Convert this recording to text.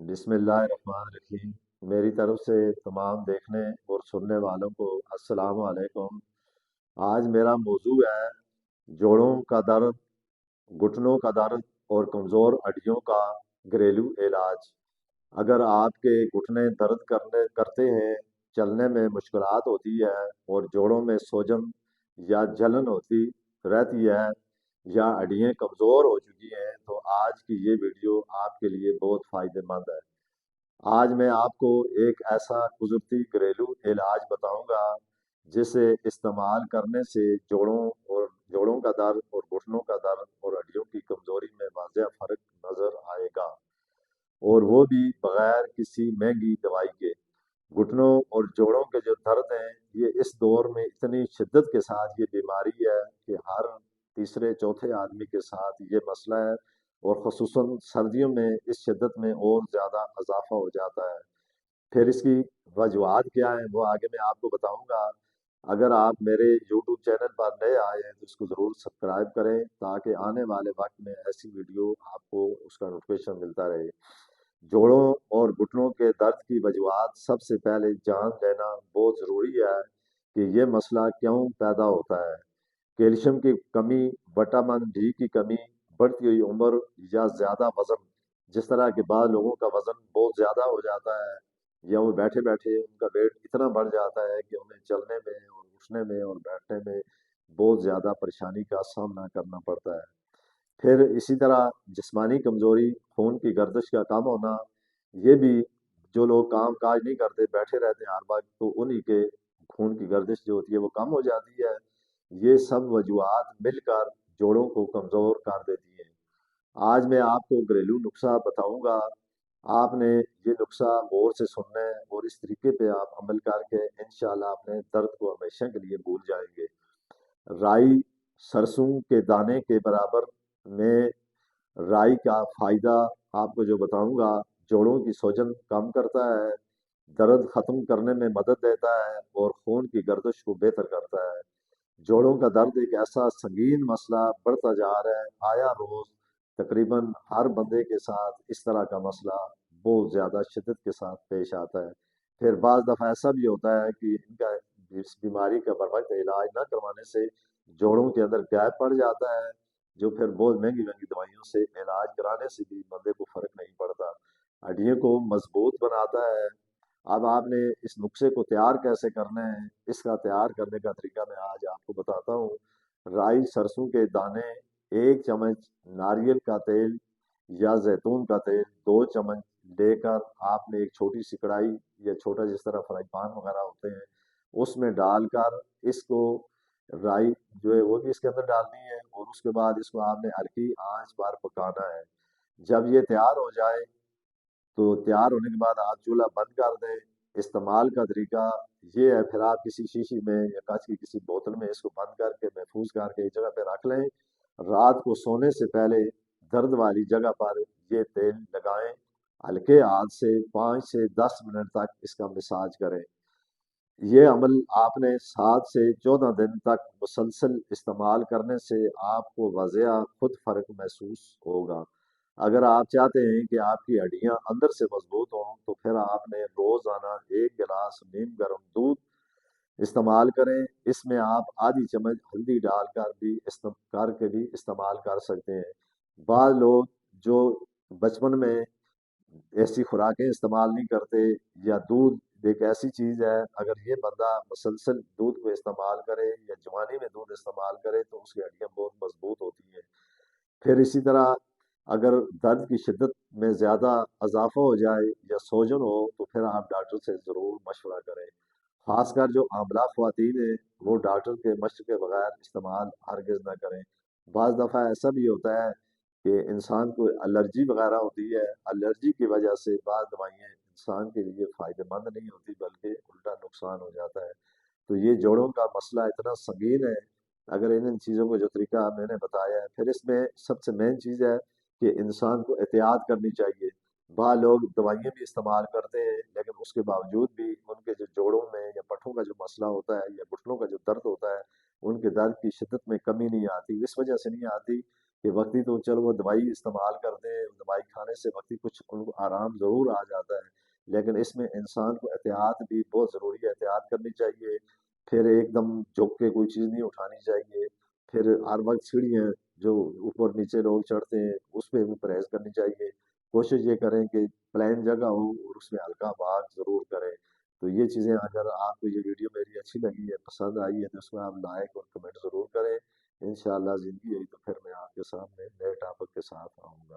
बिस्मिल्लाहिर्रहमानिर्रहीम। मेरी तरफ से तमाम देखने और सुनने वालों को अस्सलाम वालेकुम। आज मेरा मौजू है जोड़ों का दर्द, घुटनों का दर्द और कमज़ोर हड्डियों का घरेलू इलाज। अगर आपके घुटने दर्द करने करते हैं, चलने में मुश्किलात होती है और जोड़ों में सूजन या जलन होती रहती है या हड्डियाँ कमज़ोर हो चुकी हैं, तो आज की ये वीडियो आपके लिए बहुत फ़ायदेमंद है। आज मैं आपको एक ऐसा कुदरती घरेलू इलाज बताऊंगा जिसे इस्तेमाल करने से जोड़ों का दर्द और घुटनों का दर्द और हड्डियों की कमजोरी में वाज़ेह फर्क नजर आएगा, और वो भी बगैर किसी महंगी दवाई के। घुटनों और जोड़ों के जो दर्द हैं, ये इस दौर में इतनी शिद्दत के साथ ये बीमारी है कि हर तीसरे चौथे आदमी के साथ ये मसला है, और ख़ुसूसन सर्दियों में इस शिद्दत में और ज़्यादा इजाफा हो जाता है। फिर इसकी वजूहत क्या है वो आगे मैं आपको बताऊंगा। अगर आप मेरे यूट्यूब चैनल पर नए आए हैं तो इसको ज़रूर सब्सक्राइब करें, ताकि आने वाले वक्त में ऐसी वीडियो आपको उसका नोटिफिकेशन मिलता रहे। जोड़ों और घुटनों के दर्द की वजूहत सबसे पहले जान लेना बहुत ज़रूरी है कि ये मसला क्यों पैदा होता है। कैल्शियम की कमी, विटामिन डी की कमी, बढ़ती हुई उम्र या ज़्यादा वज़न। जिस तरह के बाद लोगों का वज़न बहुत ज़्यादा हो जाता है, या वो बैठे बैठे उनका वेट इतना बढ़ जाता है कि उन्हें चलने में और उठने में और बैठने में बहुत ज़्यादा परेशानी का सामना करना पड़ता है। फिर इसी तरह जिस्मानी कमज़ोरी, खून की गर्दिश का कम होना, ये भी जो लोग काम काज नहीं करते, बैठे रहते हैं हर वक्त, तो उन्हीं के खून की गर्दिश जो होती है वो कम हो जाती है। ये सब वजूहत मिलकर जोड़ों को कमज़ोर कर देती हैं। आज मैं आपको घरेलू नुस्खा बताऊंगा। आपने ये नुस्खा गौर से सुनना है और इस तरीके पे आप अमल करके इंशाल्लाह अपने दर्द को हमेशा के लिए भूल जाएंगे। राई सरसों के दाने के बराबर में राई का फायदा आपको जो बताऊंगा, जोड़ों की सूजन कम करता है, दर्द खत्म करने में मदद देता है और खून की गर्दिश को बेहतर करता है। जोड़ों का दर्द एक ऐसा संगीन मसला बढ़ता जा रहा है, आया रोज तकरीबन हर बंदे के साथ इस तरह का मसला बहुत ज़्यादा शिद्दत के साथ पेश आता है। फिर बाज़ दफ़ा ऐसा भी होता है कि इनका इस बीमारी का बर वक्त इलाज ना करवाने से जोड़ों के अंदर गैप पड़ जाता है, जो फिर बहुत महंगी महंगी दवाइयों से इलाज कराने से भी बंदे को फ़र्क नहीं पड़ता। हड्डियों को मजबूत बनाता है। अब आपने इस नुस्खे को तैयार कैसे करना है, इसका तैयार करने का तरीका मैं आज आपको बताता हूँ। राई सरसों के दाने, 1 चम्मच नारियल का तेल या जैतून का तेल, 2 चम्मच लेकर आपने एक छोटी सी कढ़ाई या छोटा जिस तरह फ्राई पान वगैरह होते हैं उसमें डालकर इसको, राई जो है वो भी इसके अंदर डालनी है, और उसके बाद इसको आपने हल्की आंच पर पकाना है। जब ये तैयार हो जाए तो तैयार होने के बाद आप चूल्हा बंद कर दें। इस्तेमाल का तरीका ये है, फिर आप किसी शीशी में या कांच की किसी बोतल में इसको बंद करके महफूज करके एक जगह पे रख लें। रात को सोने से पहले दर्द वाली जगह पर ये तेल लगाएं। हल्के हाथ से 5 से 10 मिनट तक इसका मसाज करें। ये अमल आपने 7 से 14 दिन तक मुसलसल इस्तेमाल करने से आपको वज़िया खुद फ़र्क महसूस होगा। अगर आप चाहते हैं कि आपकी हड्डियां अंदर से मजबूत हों, तो फिर आपने रोज़ाना 1 गिलास नीम गर्म दूध इस्तेमाल करें। इसमें आप आधी चम्मच हल्दी डालकर भी करके भी इस्तेमाल कर सकते हैं। बाद लोग जो बचपन में ऐसी खुराकें इस्तेमाल नहीं करते, या दूध एक ऐसी चीज़ है, अगर ये बंदा मुसलसल दूध को इस्तेमाल करे या जवानी में दूध इस्तेमाल करे तो उसकी हड्डियां बहुत मजबूत होती हैं। फिर इसी तरह अगर दर्द की शिद्दत में ज़्यादा इजाफा हो जाए या सोजन हो, तो फिर आप डॉक्टर से ज़रूर मशवरा करें। खासकर जो आमला ख्वातीन है, वो डॉक्टर के मशवरे के बगैर इस्तेमाल हरगिज़ ना करें। बाज़ दफ़ा ऐसा भी होता है कि इंसान को एलर्जी वगैरह होती है, एलर्जी की वजह से बाद दवाइयाँ इंसान के लिए फ़ायदेमंद नहीं होती बल्कि उल्टा नुकसान हो जाता है। तो ये जोड़ों का मसला इतना संगीन है, अगर इन इन चीज़ों को जो तरीका मैंने बताया है, फिर इसमें सबसे मेन चीज़ है कि इंसान को एहतियात करनी चाहिए। वहाँ लोग दवाइयाँ भी इस्तेमाल करते हैं, लेकिन उसके बावजूद भी उनके जो जोड़ों में या पट्ठों का जो मसला होता है या घुटनों का जो दर्द होता है, उनके दर्द की शिद्दत में कमी नहीं आती। इस वजह से नहीं आती کہ وقتی تو چلو وہ دوائی استعمال کرتے ہیں، دوائی کھانے سے وقتی کچھ ان کو آرام ضرور آ جاتا ہے، لیکن اس میں انسان کو احتیاط بھی بہت ضروری ہے، احتیاط کرنی چاہیے، پھر ایک دم جھک کے کوئی چیز نہیں اٹھانی چاہیے، پھر ہر وقت سیڑھیاں جو اوپر نیچے لوگ چڑھتے ہیں اس پہ بھی پرہیز کرنی چاہیے، کوشش یہ کریں کہ پلین جگہ ہو اور اس میں ہلکا بھاگ ضرور کریں۔ تو یہ چیزیں اگر آپ کو یہ ویڈیو میری اچھی لگی ہے، پسند آئی ہے، تو اس میں آپ لائک اور کمنٹ ضرور کریں۔ انشاءاللہ زندگی ہوئی تو پھر میں آپ کے سامنے نئے ٹاپک کے ساتھ آؤں گا۔